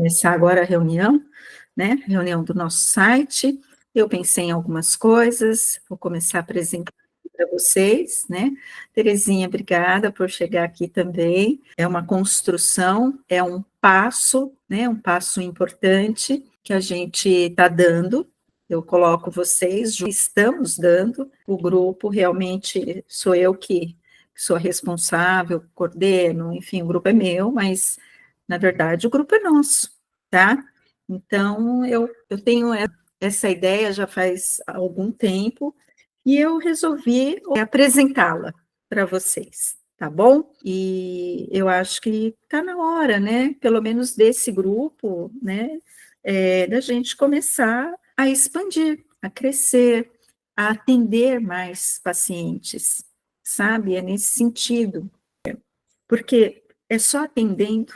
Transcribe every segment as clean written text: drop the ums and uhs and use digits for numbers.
começar agora a reunião, né, reunião do nosso site. Eu pensei em algumas coisas, vou começar apresentando para vocês, né. Terezinha, obrigada por chegar aqui também. É uma construção, é um passo, né, um passo importante que a gente está dando. Eu coloco vocês, estamos dando, o grupo realmente sou eu que sou a responsável, coordeno, enfim, o grupo é meu, mas na verdade, o grupo é nosso, tá? Então, eu tenho essa ideia já faz algum tempo e eu resolvi apresentá-la para vocês, tá bom? E eu acho que está na hora, né? Pelo menos desse grupo, né? Da gente começar a expandir, a crescer, a atender mais pacientes, sabe? É nesse sentido, porque é só atendendo,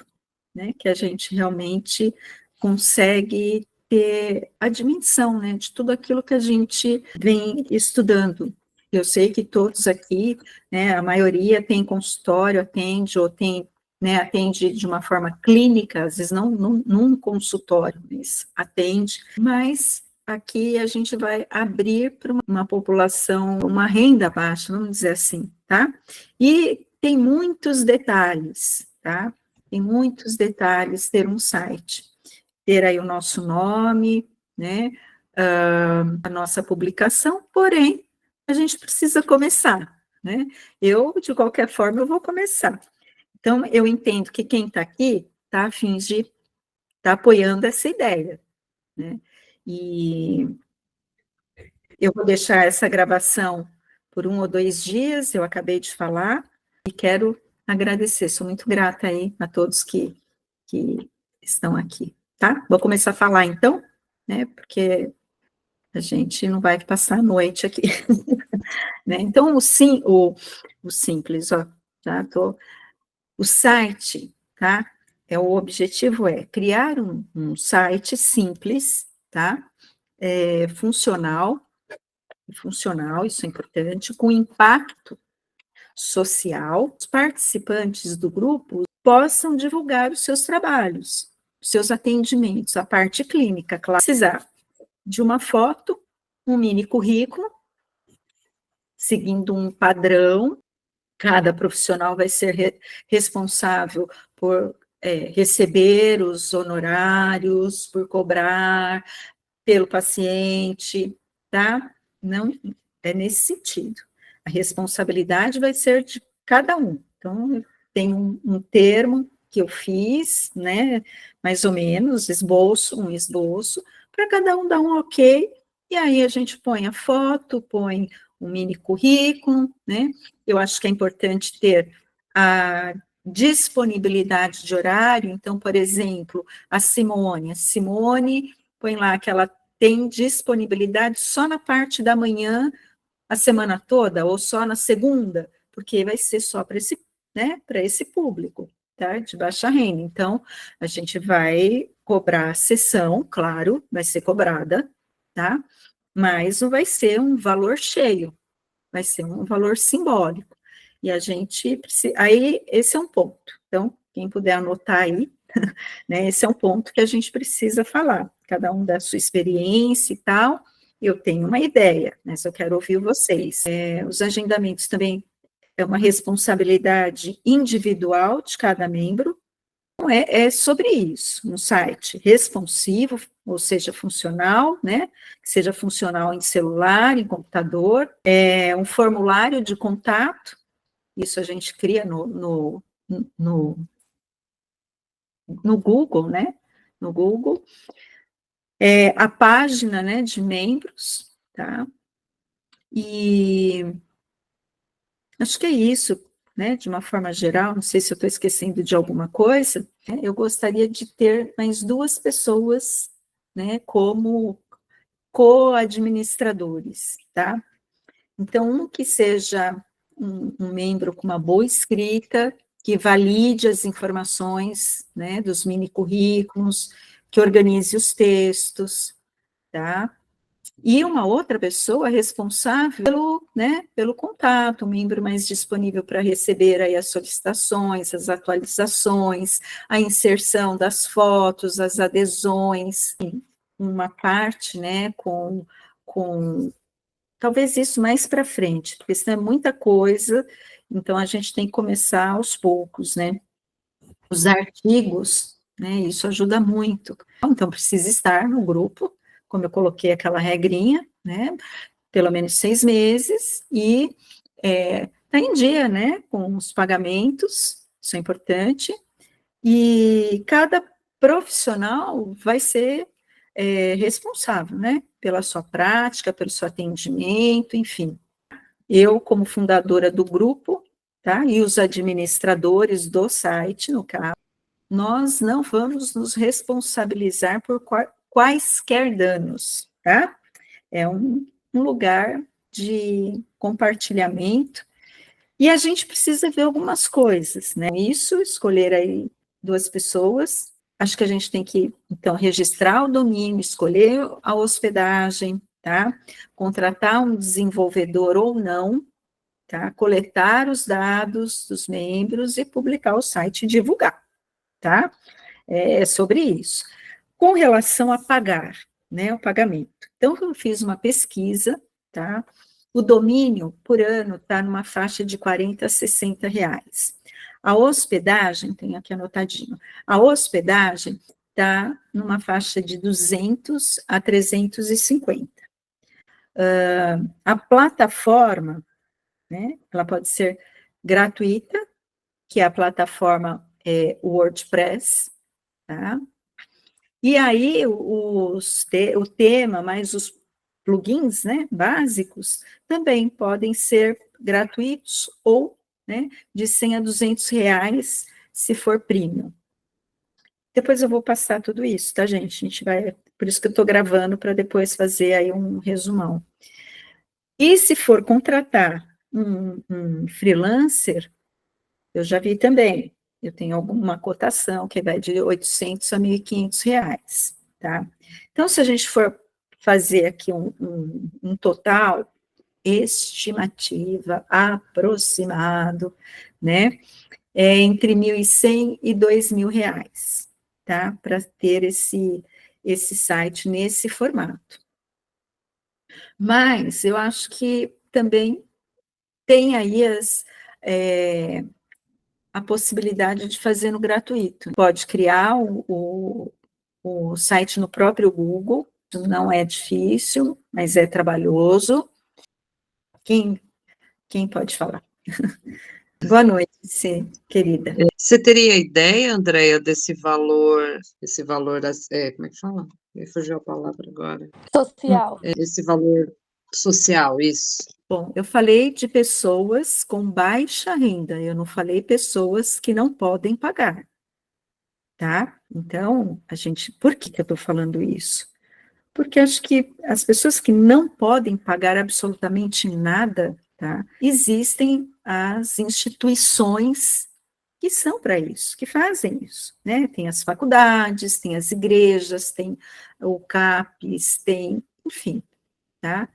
né, que a gente realmente consegue ter a dimensão, né, de tudo aquilo que a gente vem estudando. Eu sei que todos aqui, né, a maioria tem consultório, atende, ou tem, né, atende de uma forma clínica, às vezes não num consultório, mas atende, mas aqui a gente vai abrir para uma população, uma renda baixa, vamos dizer assim, tá? E tem muitos detalhes, tá? Tem muitos detalhes ter um site, ter aí o nosso nome, né, a nossa publicação, porém, a gente precisa começar, né? Eu, de qualquer forma, eu vou começar. Então, eu entendo que quem está aqui está a fim de estar apoiando essa ideia, né? E eu vou deixar essa gravação por 1 ou 2 dias, eu acabei de falar, e quero agradecer, sou muito grata aí a todos que estão aqui, tá? Vou começar a falar então, né, porque a gente não vai passar a noite aqui, né? Então, o simples, ó, já o site, tá? O objetivo é criar um site simples, tá? Funcional, isso é importante, com impacto social, os participantes do grupo possam divulgar os seus trabalhos, os seus atendimentos, a parte clínica, claro, precisar de uma foto, um mini currículo, seguindo um padrão, cada profissional vai ser responsável por receber os honorários, por cobrar pelo paciente, tá? Não é nesse sentido. A responsabilidade vai ser de cada um. Então, tem um termo que eu fiz, né? Mais ou menos, um esboço, para cada um dar um ok, e aí a gente põe a foto, põe um mini currículo, né? Eu acho que é importante ter a disponibilidade de horário, então, por exemplo, a Simone põe lá que ela tem disponibilidade só na parte da manhã, a semana toda, ou só na segunda, porque vai ser só para esse, né, para esse público, tá, de baixa renda. Então, a gente vai cobrar a sessão, claro, vai ser cobrada, tá, mas não vai ser um valor cheio, vai ser um valor simbólico. E a gente precisa, aí esse é um ponto. Então, quem puder anotar aí, né, esse é um ponto que a gente precisa falar, cada um da sua experiência e tal. Eu tenho uma ideia, mas eu quero ouvir vocês. Os agendamentos também é uma responsabilidade individual de cada membro. Então, é sobre isso, um site responsivo, ou seja, funcional, né? Que seja funcional em celular, em computador, um formulário de contato, isso a gente cria no, no Google, né? No Google, a página, né, de membros, tá? E acho que é isso, né? De uma forma geral, não sei se eu estou esquecendo de alguma coisa, né? Eu gostaria de ter mais 2 pessoas, né, como co-administradores, tá? Então, um que seja um membro com uma boa escrita, que valide as informações, né, dos mini currículos, que organize os textos, tá? E uma outra pessoa responsável pelo, né, pelo contato, um membro mais disponível para receber aí as solicitações, as atualizações, a inserção das fotos, as adesões, uma parte, né, com talvez isso mais para frente, porque senão é muita coisa, então a gente tem que começar aos poucos, né? Os artigos, né, isso ajuda muito. Então, precisa estar no grupo, como eu coloquei aquela regrinha, né, pelo menos 6 meses, e tá em dia, né, com os pagamentos, isso é importante, e cada profissional vai ser responsável, né, pela sua prática, pelo seu atendimento, enfim. Eu, como fundadora do grupo, tá, e os administradores do site, no caso, nós não vamos nos responsabilizar por quaisquer danos, tá? É um lugar de compartilhamento, e a gente precisa ver algumas coisas, né? Isso, escolher aí 2 pessoas, acho que a gente tem que, então, registrar o domínio, escolher a hospedagem, tá? Contratar um desenvolvedor ou não, tá? Coletar os dados dos membros e publicar o site e divulgar, tá? É sobre isso. Com relação a pagar, né, o pagamento. Então, eu fiz uma pesquisa, tá? O domínio por ano está numa faixa de 40 a 60 reais. A hospedagem, tem aqui anotadinho, a hospedagem está numa faixa de 200 a 350. A plataforma, né, ela pode ser gratuita, que é a plataforma WordPress, tá? E aí, o tema, mais os plugins, né, básicos, também podem ser gratuitos ou, né, de 100 a 200 reais, se for premium. Depois eu vou passar tudo isso, tá, gente? A gente vai, por isso que eu estou gravando, para depois fazer aí um resumão. E se for contratar um freelancer, eu já vi também, eu tenho alguma cotação que vai de 800 a 1.500 reais, tá? Então, se a gente for fazer aqui um total, estimativa, aproximado, né, entre 1.100 e 2.000 reais, tá? Para ter esse site nesse formato. Mas eu acho que também tem aí a possibilidade de fazer no gratuito. Pode criar o site no próprio Google, não é difícil, mas é trabalhoso. Quem pode falar? Boa noite, querida. Você teria ideia, Andréia, desse valor, como é que fala? Me fugiu a palavra agora. Social. Esse valor social, isso. Bom, eu falei de pessoas com baixa renda, eu não falei pessoas que não podem pagar, tá? Então, por que eu estou falando isso? Porque acho que as pessoas que não podem pagar absolutamente nada, tá? Existem as instituições que são para isso, que fazem isso, né? Tem as faculdades, tem as igrejas, tem o CAPES, enfim, tá?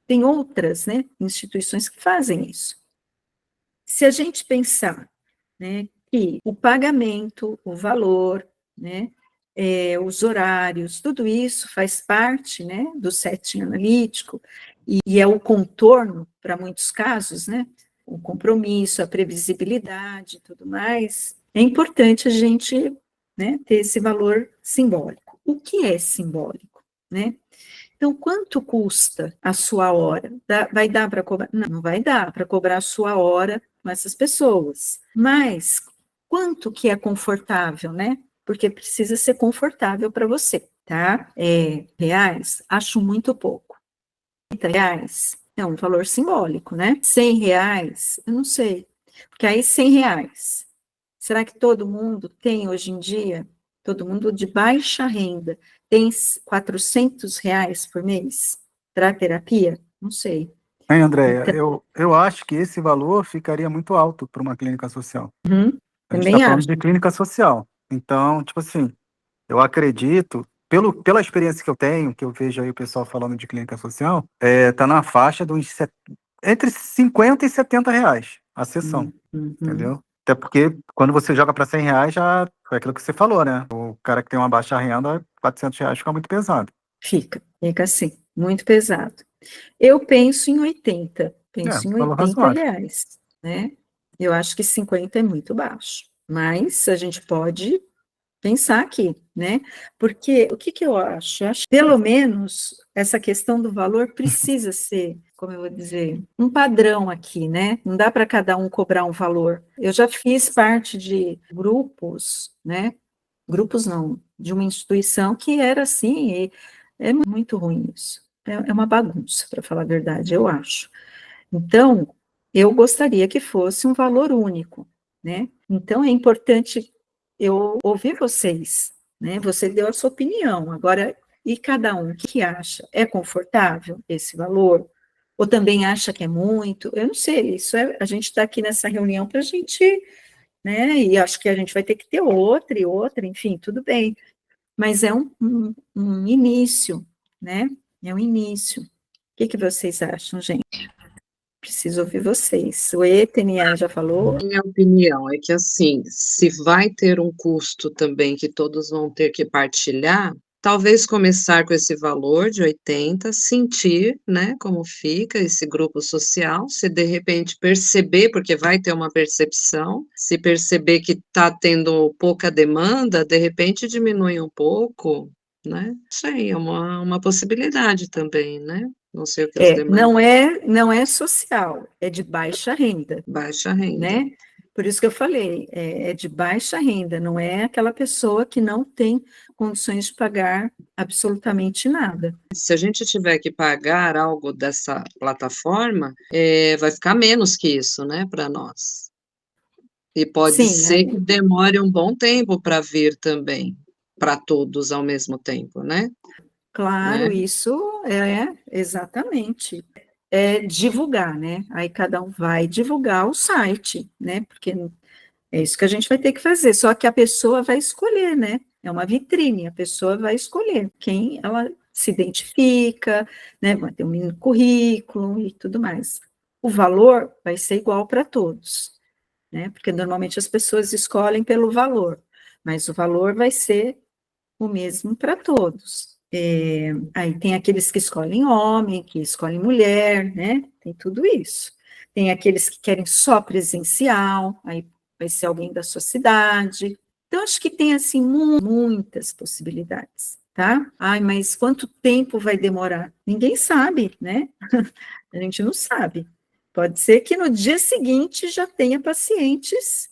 Tem outras, né, instituições que fazem isso. Se a gente pensar, né, que o pagamento, o valor, né, os horários, tudo isso faz parte, né, do setting analítico, e é o contorno, para muitos casos, né, o compromisso, a previsibilidade e tudo mais, é importante a gente, né, ter esse valor simbólico. O que é simbólico, né? Então, quanto custa a sua hora? Vai dar para cobrar? Não, não vai dar para cobrar a sua hora com essas pessoas. Mas quanto que é confortável, né? Porque precisa ser confortável para você, tá? Reais, acho muito pouco. R$30 é um valor simbólico, né? R$100, eu não sei. Porque aí R$100, será que todo mundo tem hoje em dia? Todo mundo de baixa renda tem R$400 por mês para terapia? Não sei. Hein, Andréia, Então, eu acho que esse valor ficaria muito alto para uma clínica social. A gente está também falando acho. de clínica social. Então, tipo assim, eu acredito pela experiência que eu tenho, que eu vejo aí o pessoal falando de clínica social, tá na faixa de entre 50 e 70 reais a sessão, entendeu? Até porque quando você joga para 100 reais, já foi aquilo que você falou, né? O cara que tem uma baixa renda, 400 reais fica muito pesado. Fica assim, muito pesado. Eu penso em 80, penso em valor 80 razoável. reais, né? Eu acho que 50 é muito baixo, mas a gente pode pensar aqui, né? Porque o que eu acho? Eu acho que, pelo menos, essa questão do valor precisa ser, como eu vou dizer, um padrão aqui, né? Não dá para cada um cobrar um valor. Eu já fiz parte de grupos, né? Grupos não, de uma instituição que era assim, e é muito ruim isso. É uma bagunça, para falar a verdade, eu acho. Então, eu gostaria que fosse um valor único, né? Então, é importante eu ouvir vocês, né? Você deu a sua opinião, agora, e cada um, o que acha? É confortável esse valor? Ou também acha que é muito? Eu não sei, a gente está aqui nessa reunião para a gente, né? E acho que a gente vai ter que ter outra e outra, enfim, tudo bem. Mas é um início, né? É um início. O que vocês acham, gente? Preciso ouvir vocês. O Etenia já falou? Minha opinião é que, assim, se vai ter um custo também que todos vão ter que partilhar, talvez começar com esse valor de 80, sentir, né, como fica esse grupo social, se de repente perceber, porque vai ter uma percepção, se perceber que está tendo pouca demanda, de repente diminui um pouco, né? Isso aí é uma possibilidade também, né? Não sei o que as demais. Não é social, é de baixa renda. Baixa renda. Né? Por isso que eu falei, é de baixa renda, não é aquela pessoa que não tem condições de pagar absolutamente nada. Se a gente tiver que pagar algo dessa plataforma, vai ficar menos que isso, né, para nós. E pode Sim, ser que demore um bom tempo para vir também, para todos ao mesmo tempo, né? claro, Né? isso é exatamente. É divulgar, né? Aí cada um vai divulgar o site, né? Porque é isso que a gente vai ter que fazer. Só que a pessoa vai escolher, né? É uma vitrine, a pessoa vai escolher quem ela se identifica, né? Vai ter um mini currículo e tudo mais. O valor vai ser igual para todos, né? Porque normalmente as pessoas escolhem pelo valor, mas o valor vai ser o mesmo para todos. Aí tem aqueles que escolhem homem, que escolhem mulher, né? Tem tudo isso. Tem aqueles que querem só presencial, aí vai ser alguém da sua cidade. Então, acho que tem, assim, muitas possibilidades, tá? Ai, mas quanto tempo vai demorar? Ninguém sabe, né? A gente não sabe. Pode ser que no dia seguinte já tenha pacientes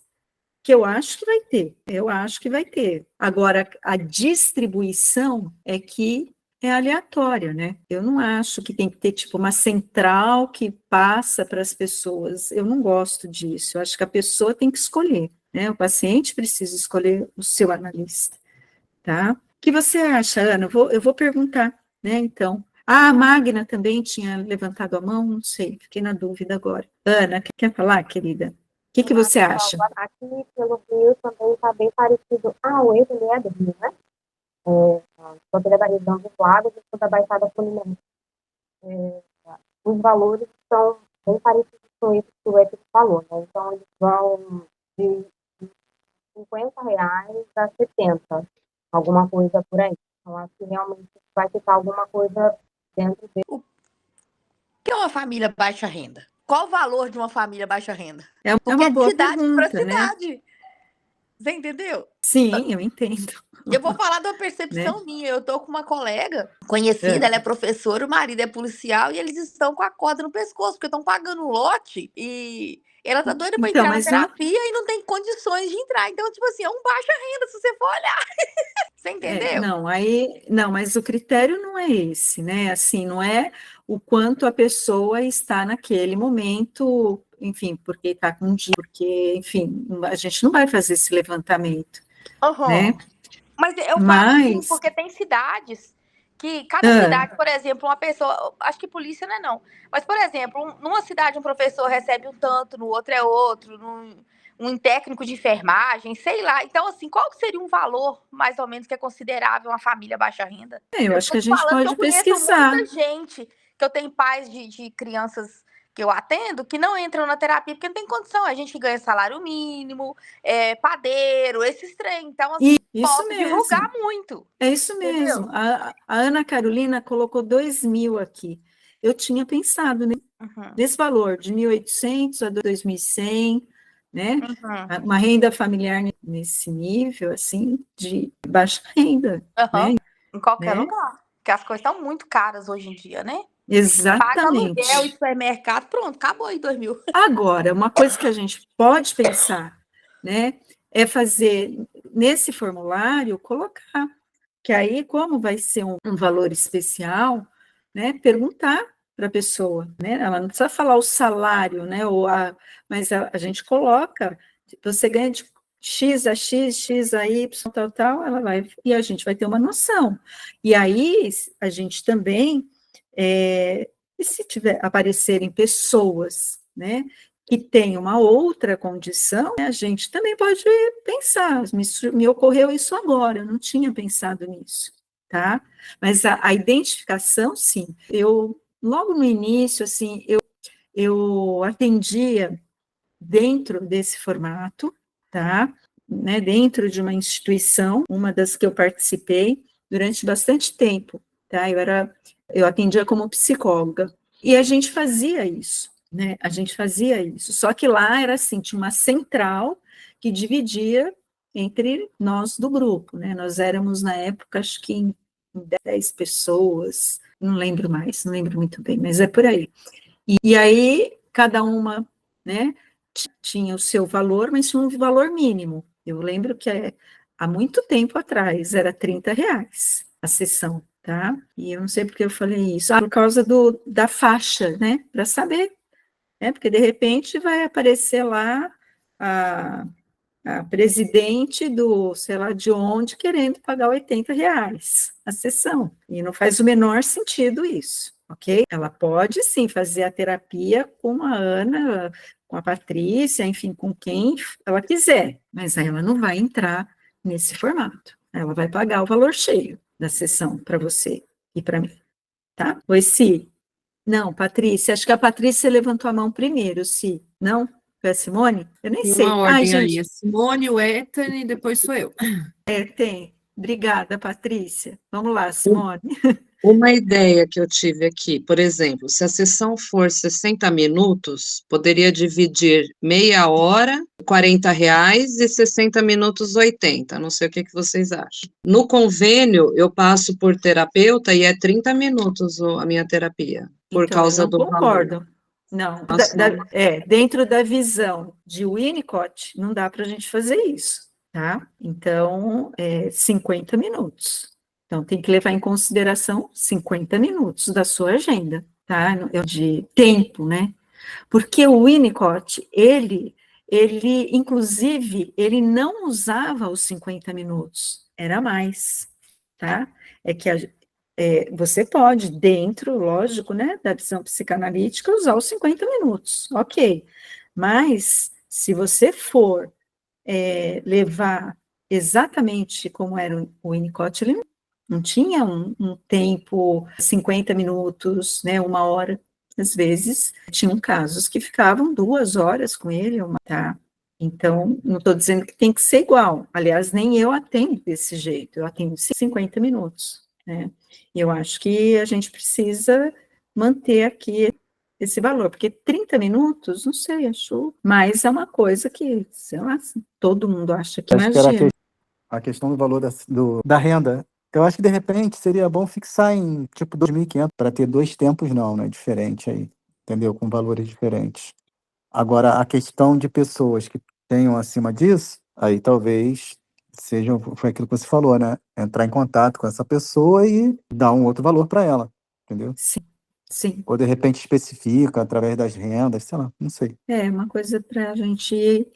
que eu acho que vai ter, eu acho que vai ter. Agora, a distribuição é que é aleatória, né? Eu não acho que tem que ter, tipo, uma central que passa para as pessoas. Eu não gosto disso. Eu acho que a pessoa tem que escolher, né? O paciente precisa escolher o seu analista, tá? O que você acha, Ana? Eu vou perguntar, né, então. Ah, a Magna também tinha levantado a mão, não sei, fiquei na dúvida agora. Ana, quer falar, querida? O que você acha? Aqui pelo Rio também está bem parecido. O Eixo ele é do Rio, né? Quando ele é da região dos lagos e sou da Baixada Fluminense. Os valores são bem parecidos com isso que o Eixo falou, né? Então, eles vão de 50 reais a 70, alguma coisa por aí. Então, acho que realmente vai ficar alguma coisa dentro dele. O que é uma família baixa renda? Qual o valor de uma família baixa renda? É uma boa pergunta, né? Você entendeu? Sim, eu entendo. Eu vou falar de uma percepção minha. Eu tô com uma colega conhecida, ela é professora, o marido é policial e eles estão com a corda no pescoço, porque estão pagando um lote e ela tá doida para entrar na terapia e não tem condições de entrar. Então, tipo assim, é um baixa renda, se você for olhar. Você entendeu? Não, mas o critério não é esse, né? Assim, não é o quanto a pessoa está naquele momento, enfim, porque está com dia, porque, enfim, a gente não vai fazer esse levantamento, né? Mas eu falo assim, porque tem cidades que, cada cidade, por exemplo, uma pessoa, acho que polícia não é não, mas, por exemplo, numa cidade um professor recebe um tanto, no outro é outro, um técnico de enfermagem, sei lá. Então, assim, qual seria um valor, mais ou menos, que é considerável uma família baixa renda? Eu acho que a gente pode pesquisar. Muita gente, que eu tenho pais de crianças que eu atendo, que não entram na terapia porque não tem condição. A gente que ganha salário mínimo, padeiro, esses trem. Então, assim, posso divulgar muito. É isso mesmo. A Ana Carolina colocou 2.000 aqui. Eu tinha pensado nesse valor, de 1.800 a 2.100, né? Uma renda familiar nesse nível, assim, de baixa renda. Né? Em qualquer lugar. Porque as coisas estão muito caras hoje em dia, né? Exatamente. Paga aluguel e supermercado, pronto, acabou aí 2.000. Agora, uma coisa que a gente pode pensar, né, é fazer nesse formulário, colocar, que aí, como vai ser um valor especial, né, perguntar para a pessoa, né, ela não precisa falar o salário, né, mas a gente coloca, você ganha de X a X, X a Y, tal, ela vai, e a gente vai ter uma noção. E aí, a gente também, e se aparecerem pessoas, né, que têm uma outra condição, a gente também pode pensar, me ocorreu isso agora, eu não tinha pensado nisso, tá? Mas a identificação, sim. Logo no início, assim, eu atendia dentro desse formato, tá? Né, dentro de uma instituição, uma das que eu participei durante bastante tempo, tá? Eu atendia como psicóloga, e a gente fazia isso, né? A gente fazia isso, só que lá era assim, tinha uma central que dividia entre nós do grupo, né? Nós éramos, na época, acho que em 10 pessoas, não lembro mais, não lembro muito bem, mas é por aí. E aí, cada uma, né, tinha o seu valor, mas tinha um valor mínimo. Eu lembro que há muito tempo atrás era R$30 a sessão, tá? E eu não sei porque eu falei isso, por causa da faixa, né? Para saber, né? Porque de repente vai aparecer lá a presidente do, sei lá de onde, querendo pagar R$80 a sessão. E não faz o menor sentido isso, ok? Ela pode sim fazer a terapia com a Ana, com a Patrícia, enfim, com quem ela quiser, mas ela não vai entrar nesse formato. Ela vai pagar o valor cheio da sessão para você e para mim, tá? Oi, Si. Não, Patrícia, acho que a Patrícia levantou a mão primeiro, Si. Não? Foi a Simone? Eu nem Tem sei. uma ordem gente, aí, a Simone, o Ethan e depois sou eu. tem. Obrigada, Patrícia. Vamos lá, Simone. Uma ideia que eu tive aqui, por exemplo, se a sessão for 60 minutos, poderia dividir meia hora, R$40 e 60 minutos 80, não sei o que vocês acham. No convênio, eu passo por terapeuta e é 30 minutos a minha terapia, por Então, causa eu não do concordo. valor. Não, Nossa, dentro da visão de Winnicott, não dá para a gente fazer isso, tá? Então, 50 minutos. Então, tem que levar em consideração 50 minutos da sua agenda, tá? De tempo, né? Porque o Winnicott, inclusive, ele não usava os 50 minutos, era mais, tá? É que você pode, dentro, lógico, né, da visão psicanalítica, usar os 50 minutos, ok. Mas, se você for levar exatamente como era o Winnicott, ele não tinha um tempo, 50 minutos, né, 1 hora. Às vezes, tinham casos que ficavam 2 horas com ele, tá? Então, não estou dizendo que tem que ser igual. Aliás, nem eu atendo desse jeito, eu atendo 50 minutos, né? E eu acho que a gente precisa manter aqui esse valor, porque 30 minutos, não sei, acho, mas é uma coisa que, sei lá, todo mundo acha que Acho que era imagina. a questão do valor da renda. Eu acho que, de repente, seria bom fixar em, tipo, 2.500, para ter 2 tempos, não, né, diferente aí, entendeu? Com valores diferentes. Agora, a questão de pessoas que tenham acima disso, aí talvez foi aquilo que você falou, né? Entrar em contato com essa pessoa e dar um outro valor para ela, entendeu? Sim. Ou, de repente, especifica através das rendas, sei lá, não sei. É uma coisa para a gente ir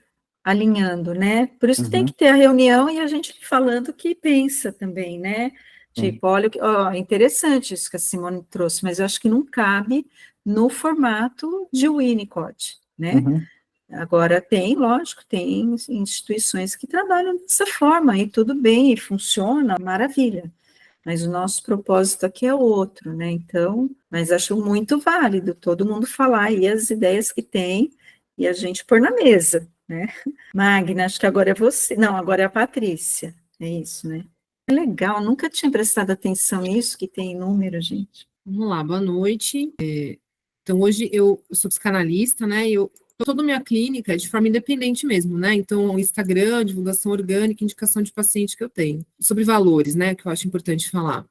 alinhando, né? Por isso que tem que ter a reunião e a gente falando o que pensa também, né? Tipo, olha, é interessante isso que a Simone trouxe, mas eu acho que não cabe no formato de Winnicott, né? Agora lógico, tem instituições que trabalham dessa forma, e tudo bem, e funciona, maravilha. Mas o nosso propósito aqui é outro, né? Então, mas acho muito válido todo mundo falar aí as ideias que tem e a gente pôr na mesa, né? Magna, acho que agora é você. Não, agora é a Patrícia. É isso, né? É legal, nunca tinha prestado atenção nisso, que tem número, gente. Vamos lá, boa noite. Então, hoje eu sou psicanalista, né? Eu toda a minha clínica é de forma independente mesmo, né? Então, Instagram, divulgação orgânica, indicação de paciente que eu tenho. Sobre valores, né? Que eu acho importante falar.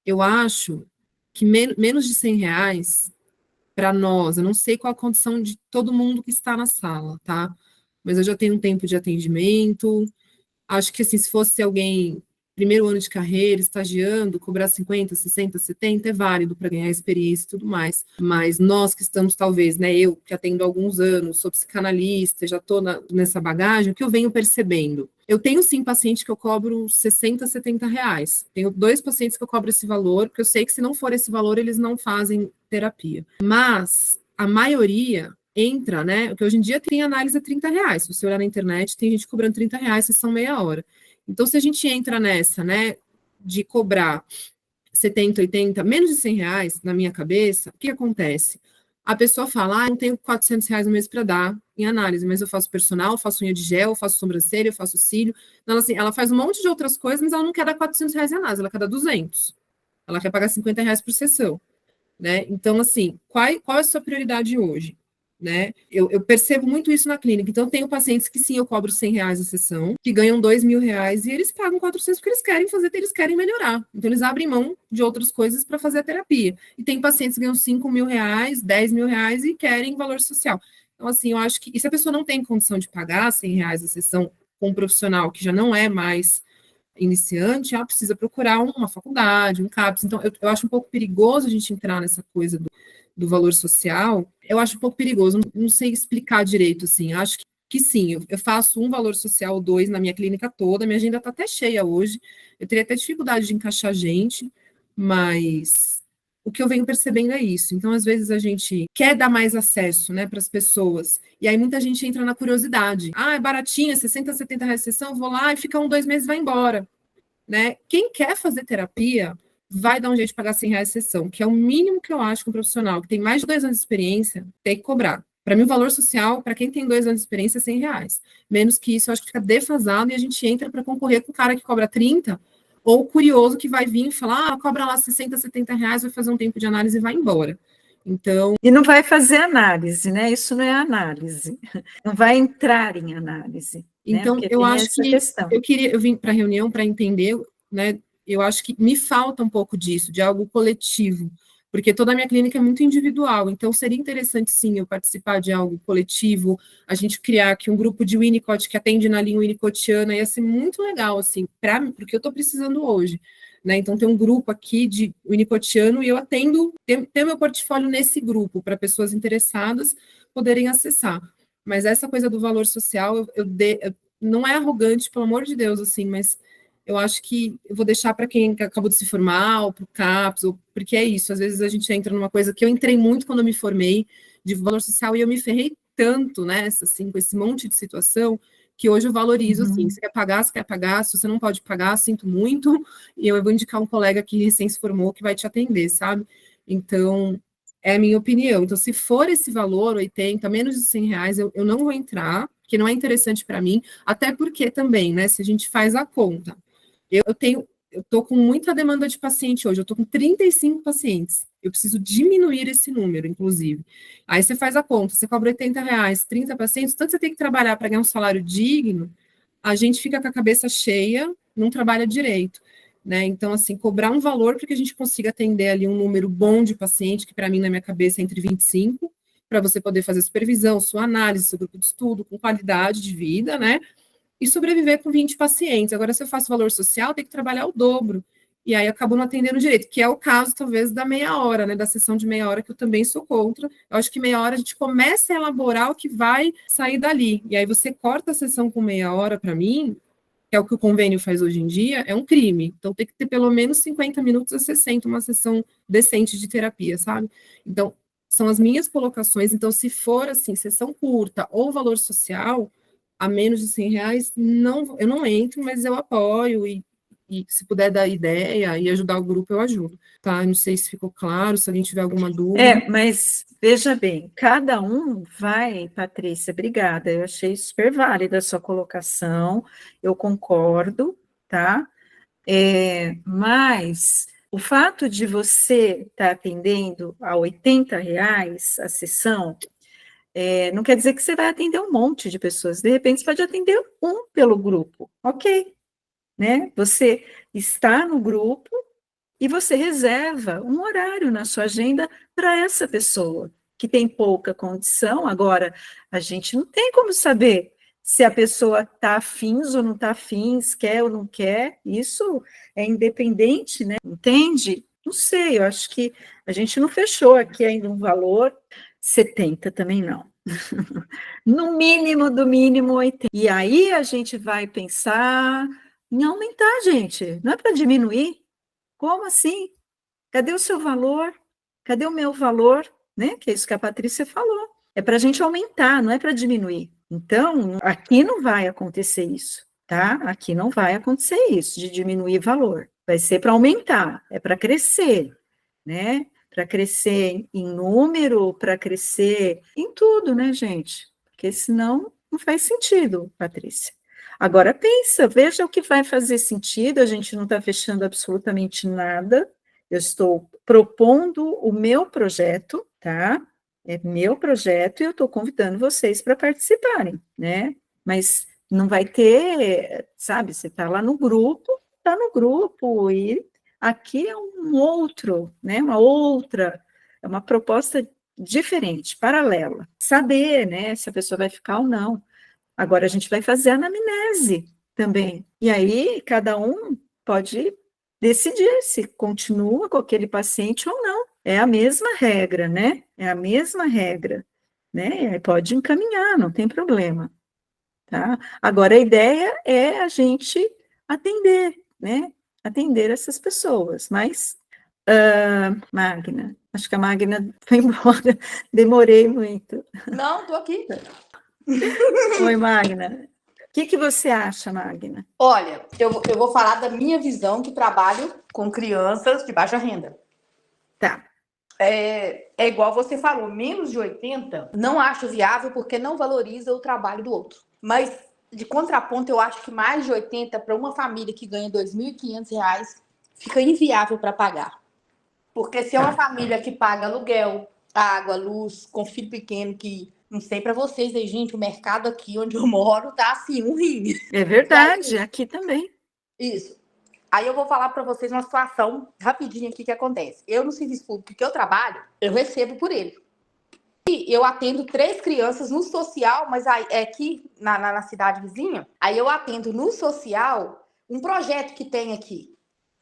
Eu acho que menos de R$ 100 para nós, eu não sei qual a condição de todo mundo que está na sala, tá? Mas eu já tenho um tempo de atendimento. Acho que, assim, se fosse alguém, primeiro ano de carreira, estagiando, cobrar 50, 60, 70, é válido para ganhar experiência e tudo mais. Mas nós que estamos, talvez, né, eu que atendo há alguns anos, sou psicanalista, já estou nessa bagagem, o que eu venho percebendo? Eu tenho, sim, paciente que eu cobro 60, 70 reais. Tenho 2 pacientes que eu cobro esse valor, porque eu sei que se não for esse valor, eles não fazem terapia. Mas a maioria entra, né? Porque hoje em dia tem análise a R$ 30. Se você olhar na internet, tem gente cobrando R$ 30, sessão meia hora. Então, se a gente entra nessa, né, de cobrar 70, 80, menos de R$ 100, na minha cabeça, o que acontece? A pessoa fala, eu tenho R$ 400 no mês para dar em análise, mas eu faço personal, faço unha de gel, faço sobrancelha, eu faço cílio. Então, assim, ela faz um monte de outras coisas, mas ela não quer dar R$ 400 em análise, ela quer dar 200. Ela quer pagar R$ 50 por sessão, né? Então, assim, qual é a sua prioridade hoje? Né? Eu percebo muito isso na clínica. Então, eu tenho pacientes que sim, eu cobro R$ 100 a sessão, que ganham R$ 2.000 e eles pagam 400 porque eles querem fazer, eles querem melhorar. Então, eles abrem mão de outras coisas para fazer a terapia. E tem pacientes que ganham R$ 5.000, R$ 10.000 e querem valor social. Então, assim, eu acho que, e se a pessoa não tem condição de pagar R$ 100 a sessão com um profissional que já não é mais iniciante, ela precisa procurar uma faculdade, um CAPES. Então, eu acho um pouco perigoso a gente entrar nessa coisa do valor social. Eu acho um pouco perigoso, não sei explicar direito, assim, acho que sim, eu faço um valor social, 2 na minha clínica toda, minha agenda está até cheia hoje, eu teria até dificuldade de encaixar gente, mas o que eu venho percebendo é isso. Então, às vezes, a gente quer dar mais acesso, né, para as pessoas, e aí muita gente entra na curiosidade. É baratinha, 60, 70 reais a sessão, vou lá e fica 1, 2 meses e vai embora, né? Quem quer fazer terapia vai dar um jeito de pagar R$ 100 a sessão, que é o mínimo que eu acho que um profissional que tem mais de 2 anos de experiência tem que cobrar. Para mim, o valor social, para quem tem 2 anos de experiência, é R$ 100. Menos que isso, eu acho que fica defasado e a gente entra para concorrer com o cara que cobra 30, ou o curioso que vai vir e falar, cobra lá 60, 70 reais, vai fazer um tempo de análise e vai embora. Então... E não vai fazer análise, né? Isso não é análise. Não vai entrar em análise. Então, né? Eu acho que questão. Eu vim para a reunião para entender, né? Eu acho que me falta um pouco disso, de algo coletivo, porque toda a minha clínica é muito individual, então seria interessante, sim, eu participar de algo coletivo, a gente criar aqui um grupo de Winnicott que atende na linha winnicottiana, ia ser muito legal, assim, porque eu estou precisando hoje, né? Então, tem um grupo aqui de winnicottiano e eu atendo, ter meu portfólio nesse grupo, para pessoas interessadas poderem acessar. Mas essa coisa do valor social, não é arrogante, pelo amor de Deus, assim, mas eu acho que eu vou deixar para quem acabou de se formar, ou para o CAPES, porque é isso, às vezes a gente entra numa coisa que eu entrei muito quando eu me formei, de valor social, e eu me ferrei tanto nessa, assim, com esse monte de situação, que hoje eu valorizo, assim, se quer pagar, se você não pode pagar, sinto muito, e eu vou indicar um colega que recém se formou, que vai te atender, sabe? Então, é a minha opinião. Então, se for esse valor, 80, menos de R$ 100, eu não vou entrar, porque não é interessante para mim, até porque também, né, se a gente faz a conta, eu estou com muita demanda de paciente hoje, eu estou com 35 pacientes, eu preciso diminuir esse número, inclusive. Aí você faz a conta, você cobra R$ 80, 30 pacientes, tanto você tem que trabalhar para ganhar um salário digno, a gente fica com a cabeça cheia, não trabalha direito. Né? Então, assim, cobrar um valor para que a gente consiga atender ali um número bom de paciente, que para mim, na minha cabeça, é entre 25, para você poder fazer supervisão, sua análise, seu grupo de estudo, com qualidade de vida, né? E sobreviver com 20 pacientes. Agora, se eu faço valor social, tem que trabalhar o dobro. E aí acabo não atendendo direito, que é o caso, talvez, da meia hora, né? Da sessão de meia hora, que eu também sou contra. Eu acho que meia hora a gente começa a elaborar o que vai sair dali. E aí você corta a sessão com meia hora, para mim, que é o que o convênio faz hoje em dia, é um crime. Então, tem que ter pelo menos 50 minutos a 60, uma sessão decente de terapia, sabe? Então, são as minhas colocações, então se for assim, sessão curta ou valor social, a menos de R$100, não, eu não entro, mas eu apoio e se puder dar ideia e ajudar o grupo, eu ajudo, tá? Não sei se ficou claro, se alguém tiver alguma dúvida. Mas veja bem, cada um vai, Patrícia, obrigada, eu achei super válida a sua colocação, eu concordo, tá? Mas o fato de você estar atendendo a R$80 a sessão, não quer dizer que você vai atender um monte de pessoas, de repente você pode atender um pelo grupo, ok, né? Você está no grupo e você reserva um horário na sua agenda para essa pessoa que tem pouca condição. Agora, a gente não tem como saber se a pessoa está afins ou não está afins, quer ou não quer, isso é independente, né? Entende? Não sei, eu acho que a gente não fechou aqui ainda um valor, 70 também não. No mínimo, do mínimo 80. E aí a gente vai pensar em aumentar, gente, não é para diminuir. Como assim? Cadê o seu valor? Cadê o meu valor? Né? Que é isso que a Patrícia falou. É para a gente aumentar, não é para diminuir. Então, aqui não vai acontecer isso, tá? Aqui não vai acontecer isso, de diminuir valor. Vai ser para aumentar, é para crescer, né? Para crescer em número, para crescer em tudo, né, gente? Porque senão não faz sentido, Patrícia. Agora pensa, veja o que vai fazer sentido, a gente não está fechando absolutamente nada, eu estou propondo o meu projeto, tá? É meu projeto e eu estou convidando vocês para participarem, né? Mas não vai ter, sabe, você está lá no grupo, está no grupo, e aqui é um outro, né? Uma outra, é uma proposta diferente, paralela. Saber, né, se a pessoa vai ficar ou não. Agora a gente vai fazer a anamnese também. E aí cada um pode decidir se continua com aquele paciente ou não. É a mesma regra, né? É a mesma regra, né? Pode encaminhar, não tem problema, tá? Agora a ideia é a gente atender, né? Atender essas pessoas, mas Magna, acho que a Magna foi embora, demorei muito. Não, tô aqui. Oi, Magna. O que você acha, Magna? Olha, eu vou falar da minha visão que trabalho com crianças de baixa renda. Tá. É igual você falou, menos de 80 não acho viável porque não valoriza o trabalho do outro. Mas, de contraponto, eu acho que mais de 80 para uma família que ganha R$2.500 fica inviável para pagar. Porque se é uma família que paga aluguel, água, luz, com filho pequeno, que não sei para vocês aí, gente, o mercado aqui onde eu moro tá assim, um rim. É verdade, aqui também. Isso. Aí eu vou falar para vocês uma situação rapidinho aqui que acontece. Eu, no serviço público que eu trabalho, eu recebo por ele. E eu atendo 3 crianças no social, mas aí, aqui na cidade vizinha, aí eu atendo no social um projeto que tem aqui,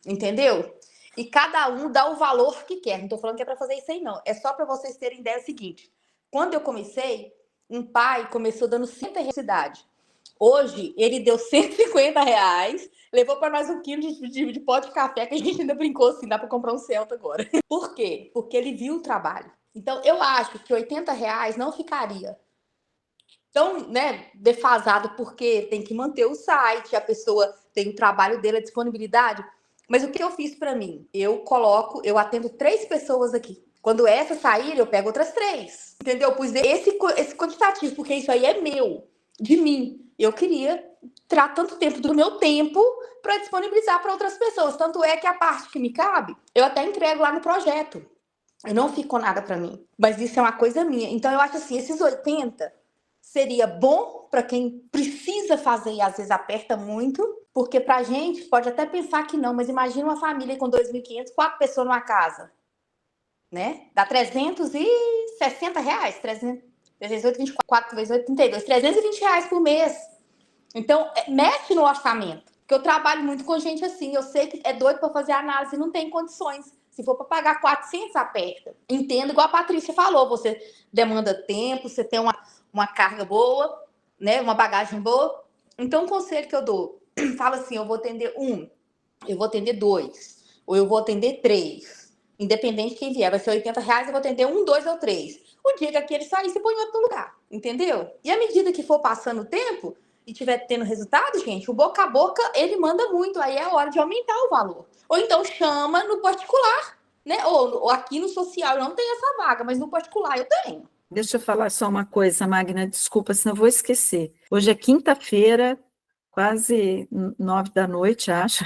entendeu? E cada um dá o valor que quer. Não estou falando que é para fazer isso aí, não. É só para vocês terem ideia seguinte. Quando eu comecei, um pai começou dando R$100 na cidade. Hoje, ele deu R$150, levou para nós 1 quilo de pó de café, que a gente ainda brincou assim, dá para comprar um Celta agora. Por quê? Porque ele viu o trabalho. Então, eu acho que R$80 não ficaria tão, né, defasado, porque tem que manter o site, a pessoa tem o trabalho dele, a disponibilidade. Mas o que eu fiz para mim? Eu atendo 3 pessoas aqui. Quando essa sair, eu pego outras 3. Entendeu? Eu pus esse quantitativo, porque isso aí é meu, de mim. Eu queria tirar tanto tempo do meu tempo para disponibilizar para outras pessoas. Tanto é que a parte que me cabe, eu até entrego lá no projeto. Eu não fico nada para mim. Mas isso é uma coisa minha. Então, eu acho assim, esses 80 seria bom para quem precisa fazer e às vezes aperta muito, porque para a gente pode até pensar que não, mas imagina uma família com 2.500, 4 pessoas numa casa, né? Dá R$360, 24 vezes 8, 32, R$320 por mês. Então, mexe no orçamento, porque eu trabalho muito com gente assim, eu sei que é doido para fazer análise e não tem condições. Se for para pagar 400, aperta. Entendo, igual a Patrícia falou, você demanda tempo, você tem uma carga boa, né? Uma bagagem boa. Então, o conselho que eu dou, fala assim, eu vou atender 1, eu vou atender 2, ou eu vou atender 3. Independente de quem vier, vai ser R$80, eu vou atender 1, 2 ou 3. O dia que aquele sair, você põe em outro lugar, entendeu? E à medida que for passando o tempo e tiver tendo resultado, gente, o boca a boca, ele manda muito, aí é a hora de aumentar o valor. Ou então chama no particular, né? Ou aqui no social eu não tenho essa vaga, mas no particular eu tenho. Deixa eu falar só uma coisa, Magna, desculpa, senão eu vou esquecer. Hoje é quinta-feira, quase 9 da noite, acho.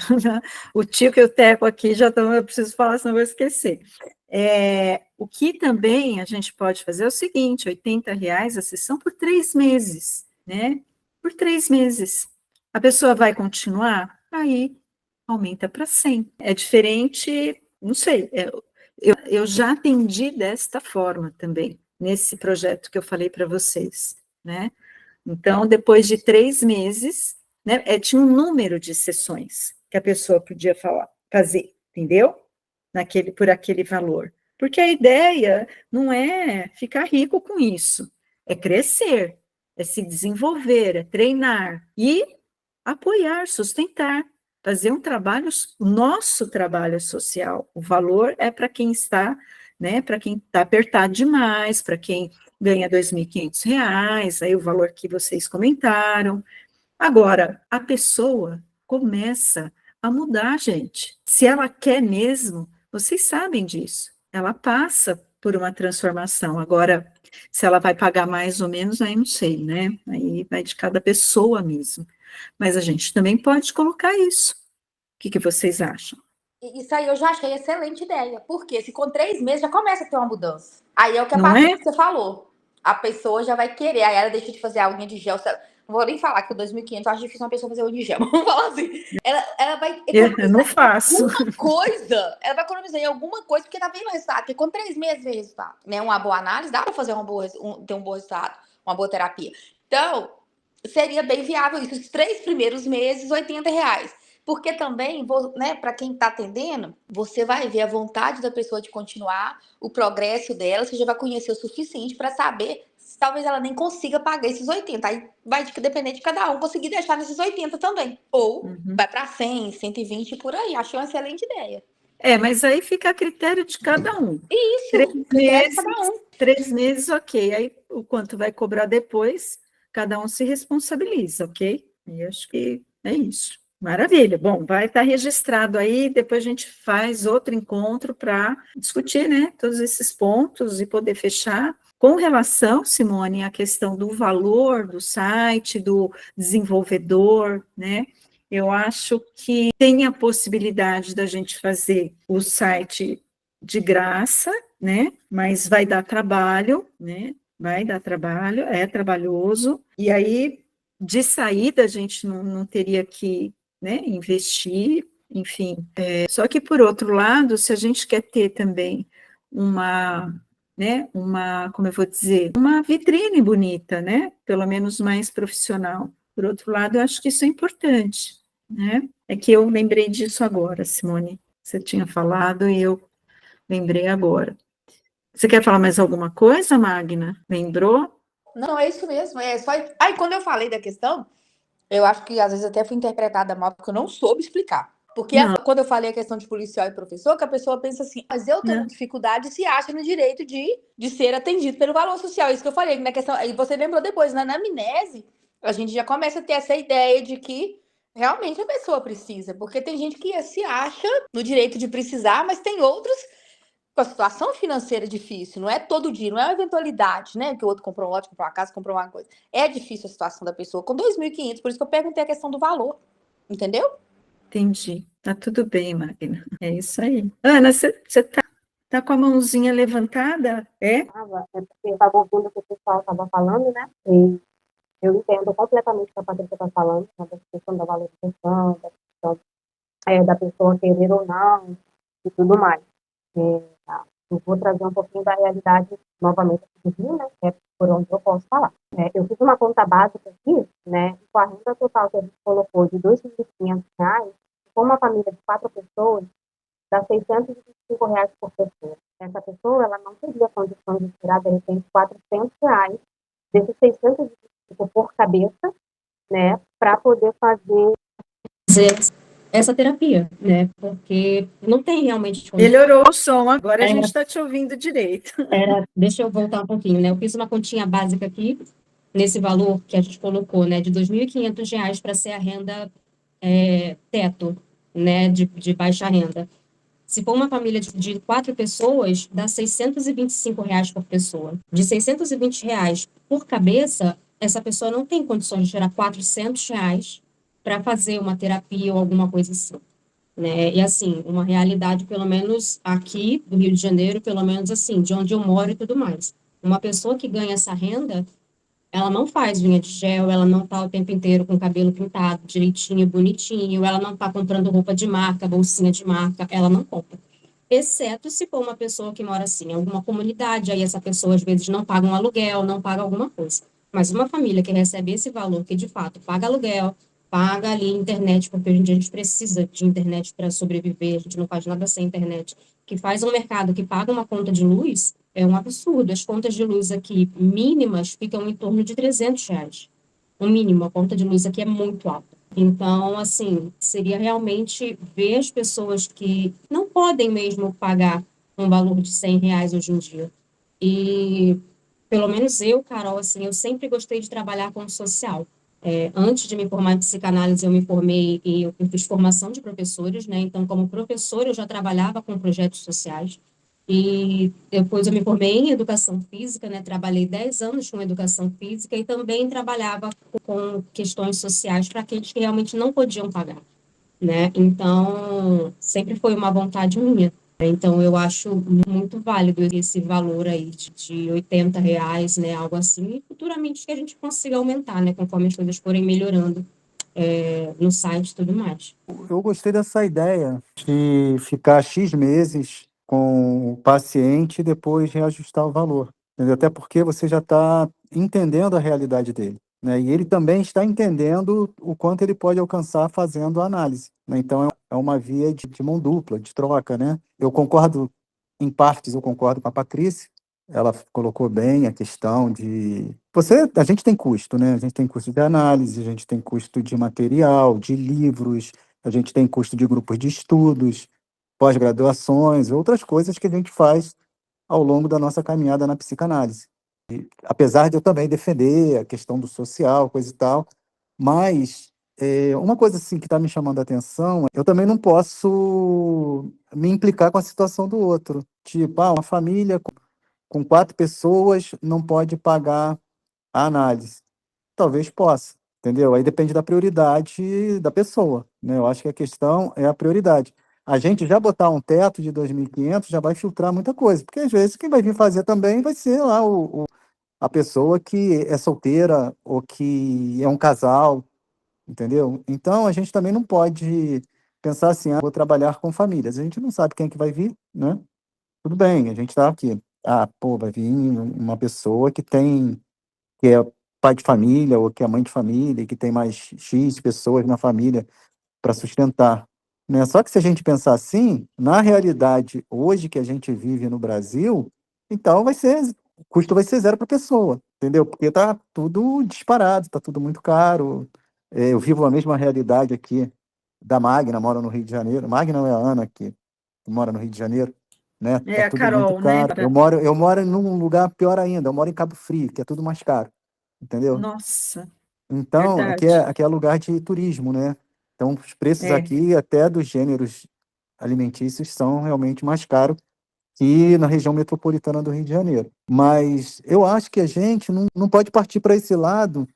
O Tico e o Teco aqui já estão, eu preciso falar, senão eu vou esquecer. O que também a gente pode fazer é o seguinte, R$80 a sessão por 3 meses, né? Por 3 meses. A pessoa vai continuar? Aí aumenta para 100. É diferente, não sei, eu já atendi desta forma também, nesse projeto que eu falei para vocês, né? Então, depois de 3 meses, né, tinha um número de sessões que a pessoa podia fazer, entendeu? Por aquele valor. Porque a ideia não é ficar rico com isso, é crescer, é se desenvolver, é treinar e apoiar, sustentar, fazer um trabalho, nosso trabalho social. O valor é para quem está, né, para quem está apertado demais, para quem ganha R$2.500, aí o valor que vocês comentaram. Agora, a pessoa começa a mudar, gente. Se ela quer mesmo, vocês sabem disso. Ela passa por uma transformação. Agora, se ela vai pagar mais ou menos, aí não sei, né? Aí vai de cada pessoa mesmo. Mas a gente também pode colocar isso. O que vocês acham? Isso aí eu já achei excelente ideia. Porque se com 3 meses já começa a ter uma mudança. Aí é o que a Não é? Patrícia falou. A pessoa já vai querer. Aí ela deixa de fazer a unha de gel. Não vou nem falar que o 2.500 eu acho difícil uma pessoa fazer unha de gel. Vamos falar assim. Ela vai economizar Eu não faço. alguma coisa. Ela vai economizar em alguma coisa, porque tá vendo o resultado. Porque com 3 meses vem resultado. Né? Uma boa análise, dá pra fazer ter um bom resultado. Uma boa terapia. Então, seria bem viável isso. Os 3 primeiros meses, R$80. Porque também, né, para quem está atendendo, você vai ver a vontade da pessoa de continuar, o progresso dela, você já vai conhecer o suficiente para saber se talvez ela nem consiga pagar esses 80. Aí vai depender de cada um conseguir deixar nesses 80 também. Ou vai para 100, 120 por aí. Achei uma excelente ideia. Mas aí fica a critério de cada um. Isso, 3 meses, de cada um. 3 meses, ok. Aí o quanto vai cobrar depois, cada um se responsabiliza, ok? E acho que é isso. Maravilha. Bom, vai estar registrado aí, depois a gente faz outro encontro para discutir, né, todos esses pontos e poder fechar. Com relação, Simone, à questão do valor do site, do desenvolvedor, né, eu acho que tem a possibilidade da gente fazer o site de graça, né, mas vai dar trabalho, né, vai dar trabalho, é trabalhoso, e aí, de saída, a gente não teria que, né, investir, enfim. Só que, por outro lado, se a gente quer ter também como eu vou dizer, uma vitrine bonita, né, pelo menos mais profissional. Por outro lado, eu acho que isso é importante, né? É que eu lembrei disso agora, Simone. Você tinha falado e eu lembrei agora. Você quer falar mais alguma coisa, Magna? Lembrou? Não, é isso mesmo. É só... Aí, quando eu falei da questão, eu acho que às vezes até fui interpretada mal, porque eu não soube explicar. Porque quando eu falei a questão de policial e professor, que a pessoa pensa assim, mas eu tenho dificuldade e se acha no direito de ser atendido pelo valor social. Isso que eu falei, na questão. E você lembrou depois, né? Na amnese, a gente já começa a ter essa ideia de que realmente a pessoa precisa. Porque tem gente que se acha no direito de precisar, mas tem outros com a situação financeira difícil, não é todo dia, não é uma eventualidade, né? Que o outro comprou um lote, comprou uma casa, comprou uma coisa. É difícil a situação da pessoa com 2.500, por isso que eu perguntei a questão do valor, entendeu? Entendi. Tá tudo bem, Magna. É isso aí. Ana, você tá com a mãozinha levantada? É? Porque eu estava ouvindo o que o pessoal estava falando, né? E eu entendo completamente o que a Patrícia está falando, né, da questão da valorização, da questão da pessoa querer ou não, e tudo mais. Eu vou trazer um pouquinho da realidade novamente aqui do Rio, né? É por onde eu posso falar. Eu fiz uma conta básica aqui, né? Com a renda total que a gente colocou de R$2.500, com uma família de 4 pessoas, dá R$625 por pessoa. Essa pessoa, ela não teria condição de tirar, de repente, R$400 desses 625 por cabeça, né? Para poder fazer essa terapia, né? Porque não tem realmente... Melhorou o som, agora a gente está te ouvindo direito. Deixa eu voltar um pouquinho, né? Eu fiz uma continha básica aqui, nesse valor que a gente colocou, né? De R$ 2.500 para ser a renda teto, né? De baixa renda. Se for uma família de 4 pessoas, dá R$ 625 por pessoa. De R$ 620 por cabeça, essa pessoa não tem condições de tirar R$ 400 para fazer uma terapia ou alguma coisa assim, né? E assim, uma realidade, pelo menos aqui do Rio de Janeiro, pelo menos assim, de onde eu moro e tudo mais. Uma pessoa que ganha essa renda, ela não faz unha de gel, ela não tá o tempo inteiro com o cabelo pintado direitinho, bonitinho, ela não tá comprando roupa de marca, bolsinha de marca, ela não compra. Exceto se for uma pessoa que mora assim, em alguma comunidade, aí essa pessoa às vezes não paga um aluguel, não paga alguma coisa. Mas uma família que recebe esse valor, que de fato paga aluguel, paga ali internet, porque hoje em dia a gente precisa de internet para sobreviver, a gente não faz nada sem internet, que faz um mercado que paga uma conta de luz, é um absurdo. As contas de luz aqui mínimas ficam em torno de R$ 300. O mínimo, a conta de luz aqui é muito alta. Então, assim, seria realmente ver as pessoas que não podem mesmo pagar um valor de R$ 100 hoje em dia. E, pelo menos eu, Carol, assim, eu sempre gostei de trabalhar com o social. Antes de me formar em psicanálise, eu me formei e eu fiz formação de professores, né? Então, como professora, eu já trabalhava com projetos sociais. E depois eu me formei em educação física, né? Trabalhei 10 anos com educação física e também trabalhava com questões sociais para aqueles que realmente não podiam pagar, né? Então, sempre foi uma vontade minha. Então, eu acho muito válido esse valor aí de R$ 80, né? Algo assim, e futuramente que a gente consiga aumentar, né? Conforme as coisas forem melhorando no site e tudo mais. Eu gostei dessa ideia de ficar X meses com o paciente e depois reajustar o valor, entendeu? Até porque você já está entendendo a realidade dele, né? E ele também está entendendo o quanto ele pode alcançar fazendo a análise, né? Então, é uma via de mão dupla, de troca, né? Eu concordo, em partes, eu concordo com a Patrícia. Ela colocou bem a questão de... a gente tem custo, né? A gente tem custo de análise, a gente tem custo de material, de livros, a gente tem custo de grupos de estudos, pós-graduações, outras coisas que a gente faz ao longo da nossa caminhada na psicanálise. Apesar de eu também defender a questão do social, coisa e tal, mas uma coisa assim que está me chamando a atenção, eu também não posso me implicar com a situação do outro. Tipo, uma família com 4 pessoas não pode pagar a análise. Talvez possa, entendeu? Aí depende da prioridade da pessoa, né? Eu acho que a questão é a prioridade. A gente já botar um teto de 2.500 já vai filtrar muita coisa, porque às vezes quem vai vir fazer também vai ser lá a pessoa que é solteira ou que é um casal, entendeu? Então a gente também não pode pensar assim, vou trabalhar com famílias. A gente não sabe quem é que vai vir, né? Tudo bem, a gente está aqui. Pô, vai vir uma pessoa que é pai de família ou que é mãe de família e que tem mais X pessoas na família para sustentar, né? Só que se a gente pensar assim, na realidade hoje que a gente vive no Brasil, então o custo vai ser zero para a pessoa, entendeu? Porque tá tudo disparado, tá tudo muito caro. Eu vivo a mesma realidade aqui da Magna, mora no Rio de Janeiro. Magna não é a Ana que mora no Rio de Janeiro, né? Tá A tudo muito Carol, né? caro. Eu moro num lugar pior ainda, eu moro em Cabo Frio, que é tudo mais caro, entendeu? Nossa, Então, verdade. aqui é lugar de turismo, né? Então, os preços É. aqui, até dos gêneros alimentícios, são realmente mais caros que na região metropolitana do Rio de Janeiro. Mas eu acho que a gente não pode partir para esse lado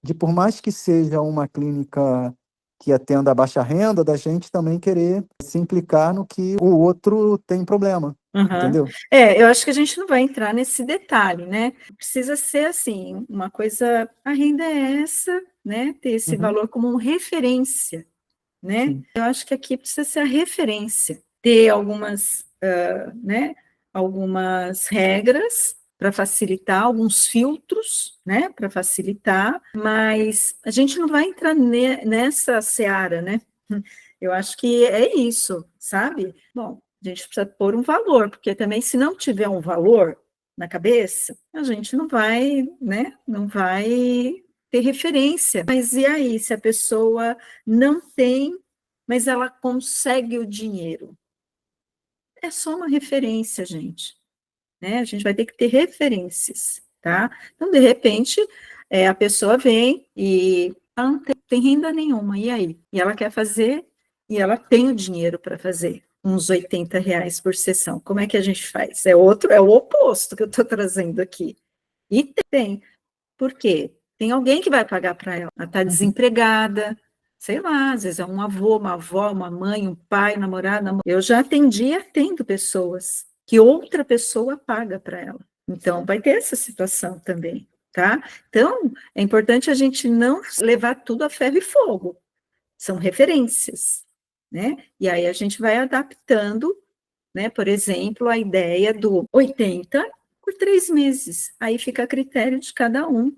de, por mais que seja uma clínica que atenda a baixa renda, da gente também querer se implicar no que o outro tem problema, Uhum. entendeu? Eu acho que a gente não vai entrar nesse detalhe, né? Precisa ser assim, uma coisa, a renda é essa, né? Ter esse Uhum. valor como uma referência, né? Sim. Eu acho que aqui precisa ser a referência, ter algumas, né? Algumas regras para facilitar, alguns filtros, né? Para facilitar, mas a gente não vai entrar nessa seara, né? Eu acho que é isso, sabe? Bom, a gente precisa pôr um valor, porque também se não tiver um valor na cabeça, a gente não vai, né? Não vai ter referência. Mas e aí, se a pessoa não tem mas ela consegue o dinheiro. É só uma referência, gente, né? A gente vai ter que ter referências, tá? Então, de repente, a pessoa vem e ela não tem renda nenhuma, e aí? E ela quer fazer, e ela tem o dinheiro para fazer, uns R$ 80 por sessão. Como é que a gente faz? É o oposto que eu estou trazendo aqui. E tem. Por quê? Tem alguém que vai pagar para ela. Ela está desempregada, sei lá, às vezes é um avô, uma avó, uma mãe, um pai, um namorado. Eu já atendi e atendo pessoas que outra pessoa paga para ela. Então, vai ter essa situação também, tá? Então, é importante a gente não levar tudo a ferro e fogo. São referências, né? E aí a gente vai adaptando, né? Por exemplo, a ideia do 80 por 3 meses. Aí fica a critério de cada um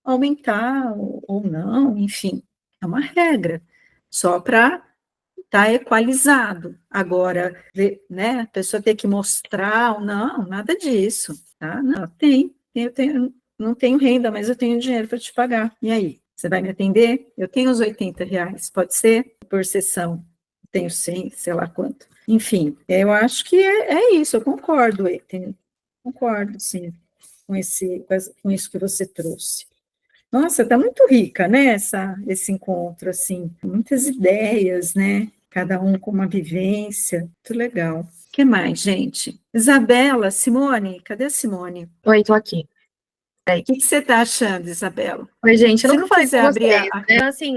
aumentar ou não, enfim, é uma regra, só para estar equalizado. Agora, né, a pessoa tem que mostrar, não, nada disso, tá? Não, não tenho renda, mas eu tenho dinheiro para te pagar. E aí? Você vai me atender? Eu tenho os R$ 80, pode ser? Por sessão. Tenho 100, sei lá quanto. Enfim, eu acho que é isso, eu concordo, concordo, sim, com isso que você trouxe. Nossa, está muito rica, né, esse encontro, assim, muitas ideias, né, cada um com uma vivência, muito legal. O que mais, gente? Isabela, Simone, cadê a Simone? Oi, tô aqui. O que você está achando, Isabela? Oi, gente, eu Se não não falei quiser com abrir vocês, né? Assim,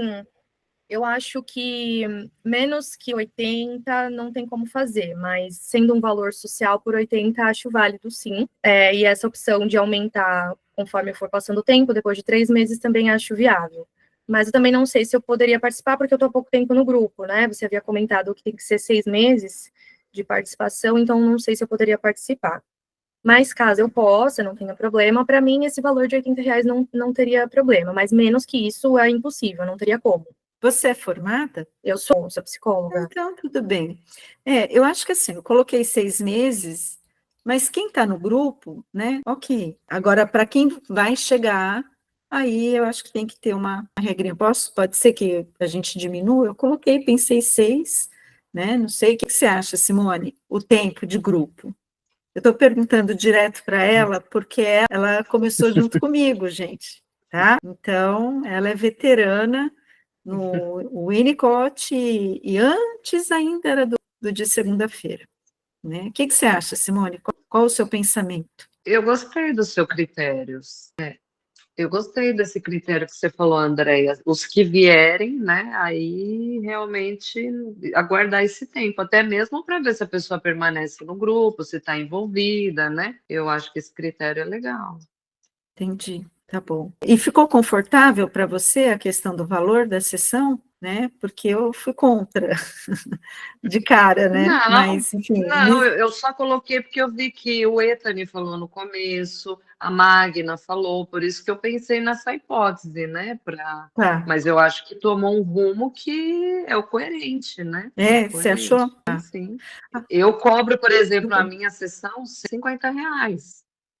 eu acho que menos que 80 não tem como fazer, mas sendo um valor social por 80, acho válido, sim. E essa opção de aumentar conforme for passando o tempo, depois de 3 meses, também acho viável. Mas eu também não sei se eu poderia participar, porque eu estou há pouco tempo no grupo, né? Você havia comentado que tem que ser 6 meses de participação, então não sei se eu poderia participar. Mas caso eu possa, não tenha problema, para mim esse valor de R$ 80 não teria problema, mas menos que isso é impossível, não teria como. Você é formada? Eu sou psicóloga. Então, tudo bem. Eu acho que assim, eu coloquei 6 meses, mas quem está no grupo, né? Ok. Agora, para quem vai chegar, aí eu acho que tem que ter uma regrinha. Pode ser que a gente diminua? Eu coloquei, pensei 6, né? Não sei. O que você acha, Simone? O tempo de grupo. Eu estou perguntando direto para ela, porque ela começou junto comigo, gente, tá? Então, ela é veterana no Winnicott e antes ainda era do de segunda-feira, né? O que você acha, Simone? Qual o seu pensamento? Eu gostei dos seus critérios. Eu gostei desse critério que você falou, Andréia. Os que vierem, né? Aí realmente aguardar esse tempo, até mesmo para ver se a pessoa permanece no grupo, se está envolvida, né? Eu acho que esse critério é legal. Entendi, tá bom. E ficou confortável para você a questão do valor da sessão, né? Porque eu fui contra de cara, né? Não, Mas, enfim. não, eu só coloquei porque eu vi que o Etani falou no começo, a Magna falou, por isso que eu pensei nessa hipótese, né? Tá. Mas eu acho que tomou um rumo que é o coerente, né? Você achou? Sim. Eu cobro, por exemplo, a bem. minha sessão R$ 50.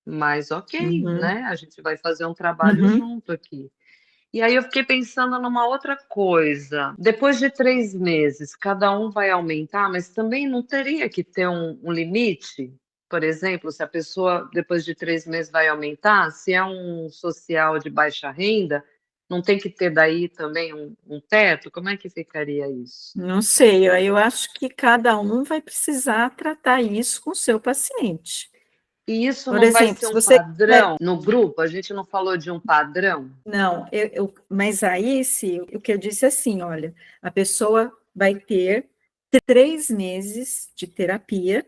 Mas ok, Uhum. né? A gente vai fazer um trabalho junto aqui. E aí eu fiquei pensando numa outra coisa. Depois de 3 meses, cada um vai aumentar, mas também não teria que ter um limite? Por exemplo, se a pessoa, depois de 3 meses, vai aumentar, se é um social de baixa renda, não tem que ter daí também um teto? Como é que ficaria isso? Não sei, eu acho que cada um vai precisar tratar isso com o seu paciente. E isso Por não vai exemplo, ser se um você padrão no grupo? A gente não falou de um padrão? Não, mas aí, o que eu disse assim, olha, a pessoa vai ter 3 meses de terapia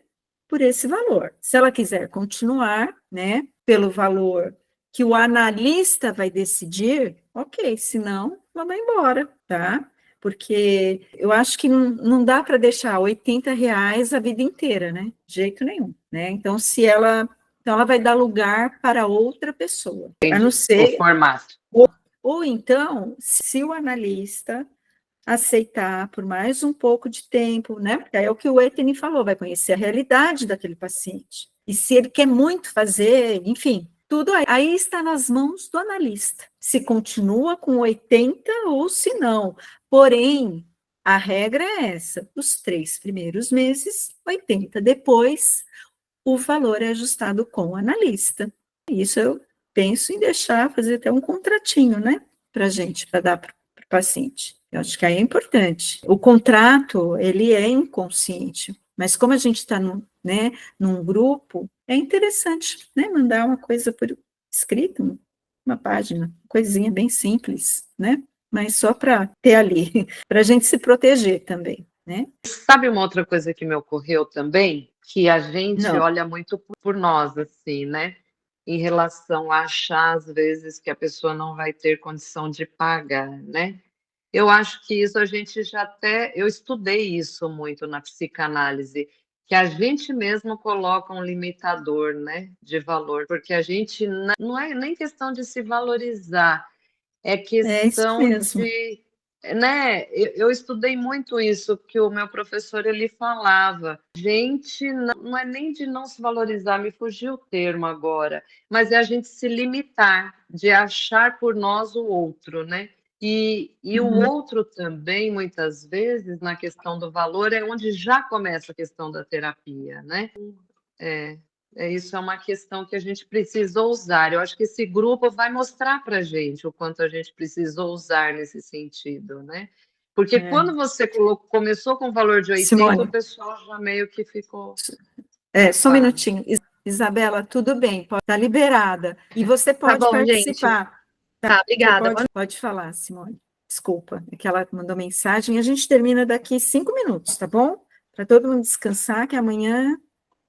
por esse valor. Se ela quiser continuar, né, pelo valor que o analista vai decidir, ok, senão, ela vai embora, tá? Porque eu acho que não dá para deixar R$ 80 a vida inteira, né? De jeito nenhum, né? Então, então ela vai dar lugar para outra pessoa, a não O ser formato. ou então, se o analista aceitar por mais um pouco de tempo, né? Porque é o que o Eteni falou, vai conhecer a realidade daquele paciente. E se ele quer muito fazer, enfim, tudo aí está nas mãos do analista. Se continua com 80 ou se não. Porém, a regra é essa, os 3 primeiros meses, 80, depois o valor é ajustado com o analista. Isso eu penso em deixar, fazer até um contratinho, né, para a gente, para dar para o paciente. Eu acho que aí é importante. O contrato, ele é inconsciente, mas como a gente está num grupo, é interessante, né, mandar uma coisa por escrito, uma página, coisinha bem simples, né, mas só para ter ali, para a gente se proteger também, né. Sabe uma outra coisa que me ocorreu também? Que a gente Não. olha muito por nós, assim, né? Em relação a achar, às vezes, que a pessoa não vai ter condição de pagar, né? Eu acho que isso a gente já até... Eu estudei isso muito na psicanálise, que a gente mesmo coloca um limitador, né, de valor, porque a gente não é nem questão de se valorizar, é É isso questão mesmo. de, né, eu estudei muito isso, que o meu professor, ele falava, gente, não é nem de não se valorizar, me fugiu o termo agora, mas é a gente se limitar, de achar por nós o outro, né? E o outro também, muitas vezes, na questão do valor, é onde já começa a questão da terapia, né? Isso é uma questão que a gente precisa ousar. Eu acho que esse grupo vai mostrar para a gente o quanto a gente precisa ousar nesse sentido, né? Porque quando você começou com o valor de 80, Simone, o pessoal já meio que ficou... só um minutinho. Isabela, tudo bem, está liberada. E você pode bom, participar. Tá, obrigada. Pode falar, Simone. Desculpa, é que ela mandou mensagem. A gente termina daqui 5 minutos, tá bom? Para todo mundo descansar, que amanhã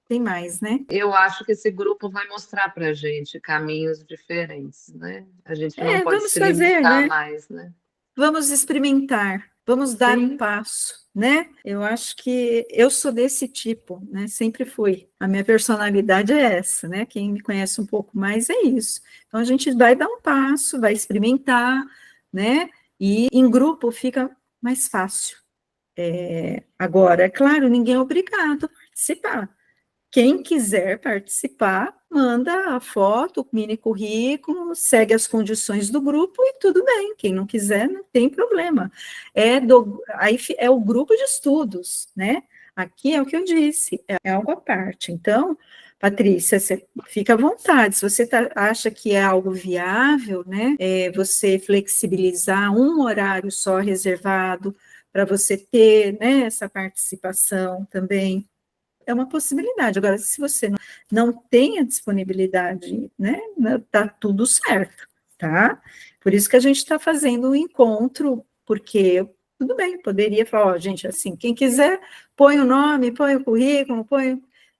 tem mais, né? Eu acho que esse grupo vai mostrar para a gente caminhos diferentes, né? A gente não pode Vamos se fazer, limitar né? mais, né? Vamos experimentar, vamos dar um passo, né? Eu acho que eu sou desse tipo, né? Sempre fui. A minha personalidade é essa, né? Quem me conhece um pouco mais é isso. Então a gente vai dar um passo, vai experimentar, né? E em grupo fica mais fácil. Agora, é claro, ninguém é obrigado a participar. Quem quiser participar, manda a foto, o mini currículo, segue as condições do grupo e tudo bem. Quem não quiser, não tem problema. Aí é o grupo de estudos, né? Aqui é o que eu disse, é algo à parte. Então, Patrícia, você fica à vontade. Se você acha que é algo viável, né? Você flexibilizar um horário só reservado para você ter, né, essa participação também. É uma possibilidade. Agora, se você não tem a disponibilidade, né, tá tudo certo, tá? Por isso que a gente está fazendo um encontro, porque, tudo bem, poderia falar, ó, gente, assim, quem quiser, põe o nome, põe o currículo,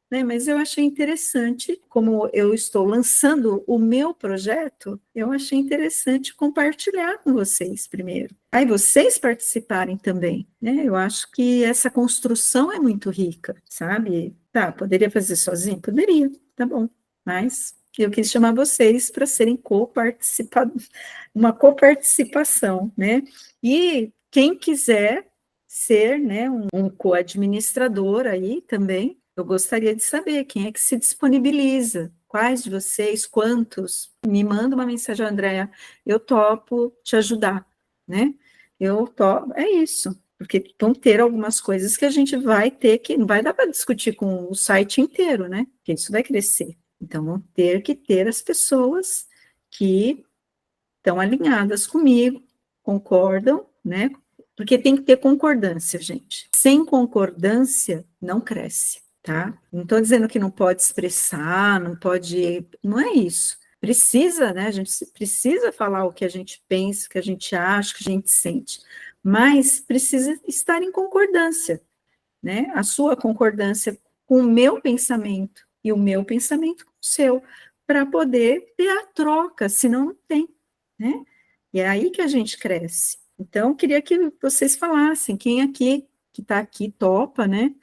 né, mas eu achei interessante, como eu estou lançando o meu projeto, eu achei interessante compartilhar com vocês primeiro. Aí vocês participarem também, né? Eu acho que essa construção é muito rica, sabe? Tá, poderia fazer sozinho? Poderia, tá bom. Mas eu quis chamar vocês para serem uma coparticipação, né? E quem quiser ser, né, um co-administrador aí também, eu gostaria de saber quem é que se disponibiliza, quais de vocês, quantos, me manda uma mensagem, Andréa, eu topo te ajudar, né? É isso, porque vão ter algumas coisas que a gente vai ter que, não vai dar para discutir com o site inteiro, né? Porque isso vai crescer. Então, vão ter que ter as pessoas que estão alinhadas comigo, concordam, né? Porque tem que ter concordância, gente. Sem concordância, não cresce, tá? Não estou dizendo que não pode expressar, não é isso. Precisa, né? A gente precisa falar o que a gente pensa, o que a gente acha, o que a gente sente, mas precisa estar em concordância, né? A sua concordância com o meu pensamento e o meu pensamento com o seu, para poder ter a troca, senão não tem, né? E é aí que a gente cresce. Então, eu queria que vocês falassem, quem aqui, que está aqui, topa, né?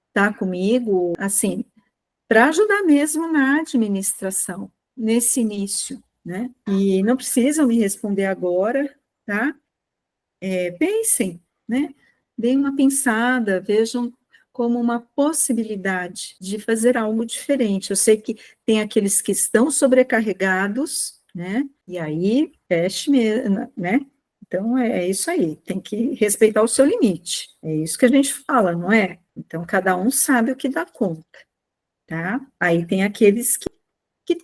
Está comigo, assim, para ajudar mesmo na administração, nesse início, né? E não precisam me responder agora, tá? Pensem, né? Deem uma pensada, vejam como uma possibilidade de fazer algo diferente. Eu sei que tem aqueles que estão sobrecarregados, né? E aí, feche mesmo, né? Então, é isso aí, tem que respeitar o seu limite. É isso que a gente fala, não é? Então, cada um sabe o que dá conta, tá? Aí tem aqueles que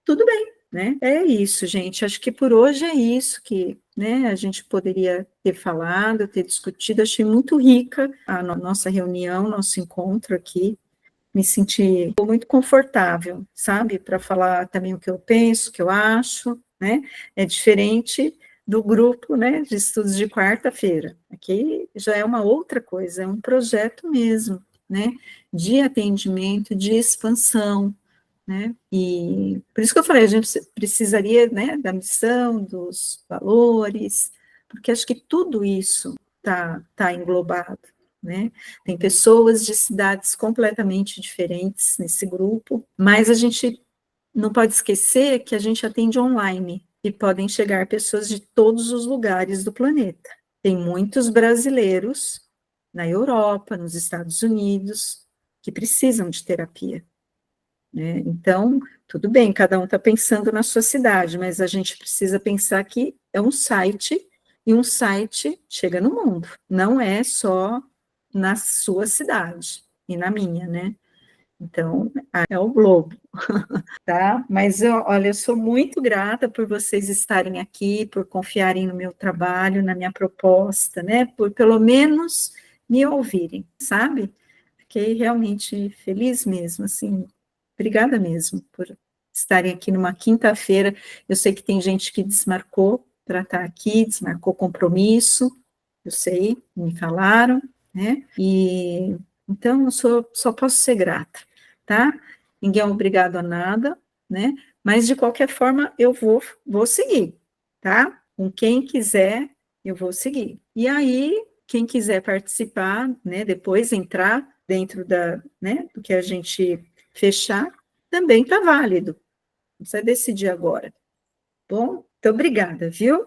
tudo bem, né? É isso, gente. Acho que por hoje é isso que, né, a gente poderia ter falado, ter discutido. Achei muito rica a nossa reunião, nosso encontro aqui. Me senti muito confortável, sabe? Para falar também o que eu penso, o que eu acho, né? É diferente do grupo, né, de estudos de quarta-feira. Aqui já é uma outra coisa, é um projeto mesmo, né, de atendimento, de expansão, né, e por isso que eu falei, a gente precisaria, né, da missão, dos valores, porque acho que tudo isso tá englobado, né, tem pessoas de cidades completamente diferentes nesse grupo, mas a gente não pode esquecer que a gente atende online, e podem chegar pessoas de todos os lugares do planeta. Tem muitos brasileiros na Europa, nos Estados Unidos, que precisam de terapia, né? Então, tudo bem, cada um está pensando na sua cidade, mas a gente precisa pensar que é um site, e um site chega no mundo, não é só na sua cidade e na minha, né? Então, é o globo, tá? Mas, olha, eu sou muito grata por vocês estarem aqui, por confiarem no meu trabalho, na minha proposta, né? Por pelo menos me ouvirem, sabe? Fiquei realmente feliz mesmo, assim, obrigada mesmo por estarem aqui numa quinta-feira. Eu sei que tem gente que desmarcou para estar aqui, desmarcou compromisso, eu sei, me falaram, né? E então eu só posso ser grata, tá? Ninguém é obrigado a nada, né? Mas de qualquer forma eu vou seguir, tá? Com quem quiser, eu vou seguir. E aí, quem quiser participar, né, depois entrar dentro né, do que a gente fechar, também está válido. Não precisa decidir agora. Bom, muito obrigada, viu?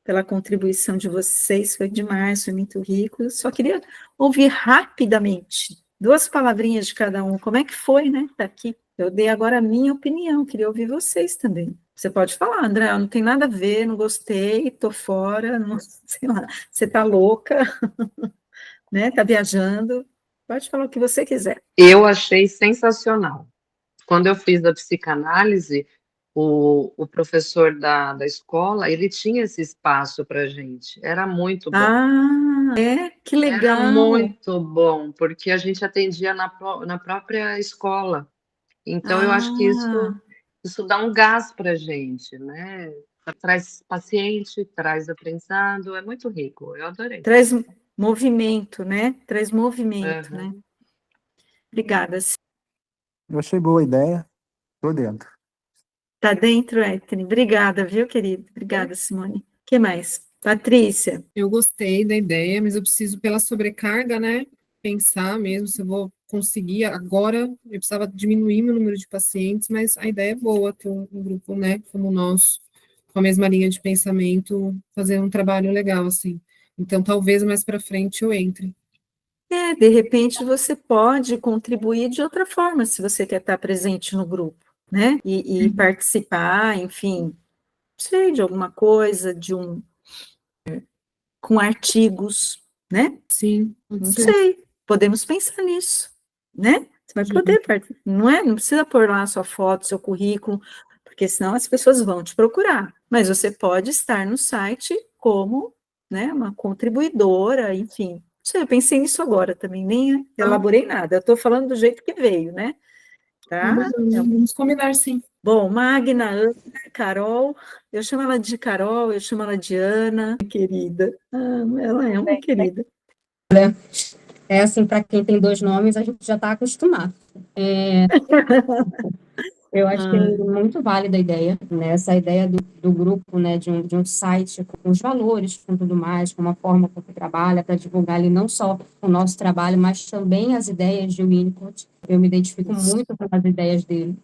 Pela contribuição de vocês, foi demais, foi muito rico. Eu só queria ouvir rapidamente, 2 palavrinhas de cada um, como é que foi, né, tá aqui. Eu dei agora a minha opinião, queria ouvir vocês também. Você pode falar, André, não tem nada a ver, não gostei, tô fora, não, sei lá, você tá louca, né, tá viajando, pode falar o que você quiser. Eu achei sensacional. Quando eu fiz a psicanálise, o professor da escola, ele tinha esse espaço para a gente. Era muito bom. Ah, que legal. Era muito bom, porque a gente atendia na própria escola. Então, eu acho que isso dá um gás para a gente, né? Traz paciente, traz aprendizado, é muito rico, eu adorei. Traz movimento, né? Traz movimento, né? Obrigada. Eu achei boa a ideia, estou dentro. Tá dentro, Anthony. Obrigada, viu, querido? Obrigada, Simone. O que mais? Patrícia. Eu gostei da ideia, mas eu preciso, pela sobrecarga, né, pensar mesmo se eu vou conseguir. Agora, eu precisava diminuir meu número de pacientes, mas a ideia é boa, ter um grupo, né, como o nosso, com a mesma linha de pensamento, fazer um trabalho legal, assim. Então, talvez mais para frente eu entre. De repente você pode contribuir de outra forma, se você quer estar presente no grupo, né? E participar, enfim, não sei, de alguma coisa, com artigos, né? Sim, não sei, podemos pensar nisso, né? Você vai poder, não é? Não precisa pôr lá a sua foto, seu currículo, porque senão as pessoas vão te procurar. Mas você pode estar no site como, né, uma contribuidora, enfim. Não sei, eu pensei nisso agora também, nem elaborei nada. Eu estou falando do jeito que veio, né? Tá? Vamos combinar, sim. Bom, Magna, Ana, Carol, eu chamo ela de Carol, eu chamo ela de Ana, querida. Ela é uma querida. É assim, para quem tem 2 nomes, a gente já está acostumado. Eu acho que é muito válida a ideia, né? Essa ideia do grupo, né? De um site com os valores, com tudo mais, com uma forma como trabalha, para divulgar ali não só o nosso trabalho, mas também as ideias de Winnicott. Eu me identifico muito com as ideias dele.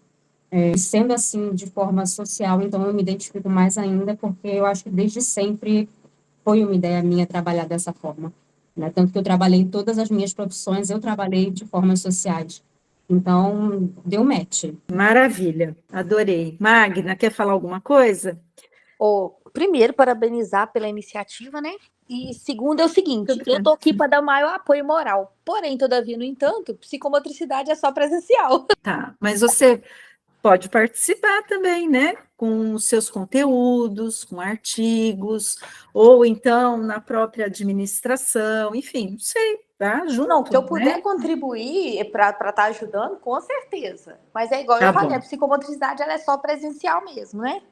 E sendo assim, de forma social, então eu me identifico mais ainda, porque eu acho que desde sempre foi uma ideia minha trabalhar dessa forma. Né? Tanto que eu trabalhei em todas as minhas profissões, eu trabalhei de formas sociais. Então, deu match. Maravilha, adorei. Magna, quer falar alguma coisa? Primeiro, parabenizar pela iniciativa, né? E segundo é o seguinte, eu tô aqui para dar o maior apoio moral. Porém, todavia, no entanto, psicomotricidade é só presencial. Tá, mas você pode participar também, né? Com os seus conteúdos, com artigos, ou então na própria administração, enfim, não sei, tá? Junto, não, se eu puder, né, contribuir para estar ajudando, com certeza. Mas é igual eu falei, a psicomotricidade ela é só presencial mesmo, né?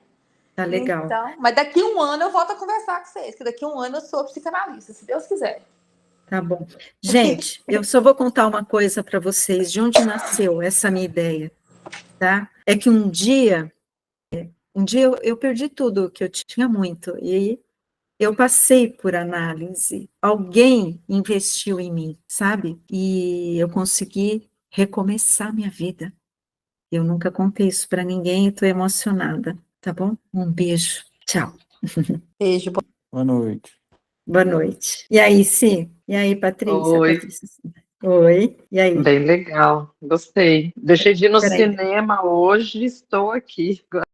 Tá legal. Então, mas daqui a um ano eu volto a conversar com vocês, que daqui a um ano eu sou psicanalista, se Deus quiser. Tá bom. Gente, eu só vou contar uma coisa para vocês, de onde nasceu essa minha ideia, tá? É que um dia eu perdi tudo, que eu tinha muito, e eu passei por análise. Alguém investiu em mim, sabe? E eu consegui recomeçar minha vida. Eu nunca contei isso para ninguém e estou emocionada, tá bom? Um beijo. Tchau. Beijo. Boa noite. Boa noite. E aí, Sim? E aí, Patrícia? Oi. Patrícia. Oi. E aí? Bem legal, gostei. Deixei de ir no cinema hoje, estou aqui.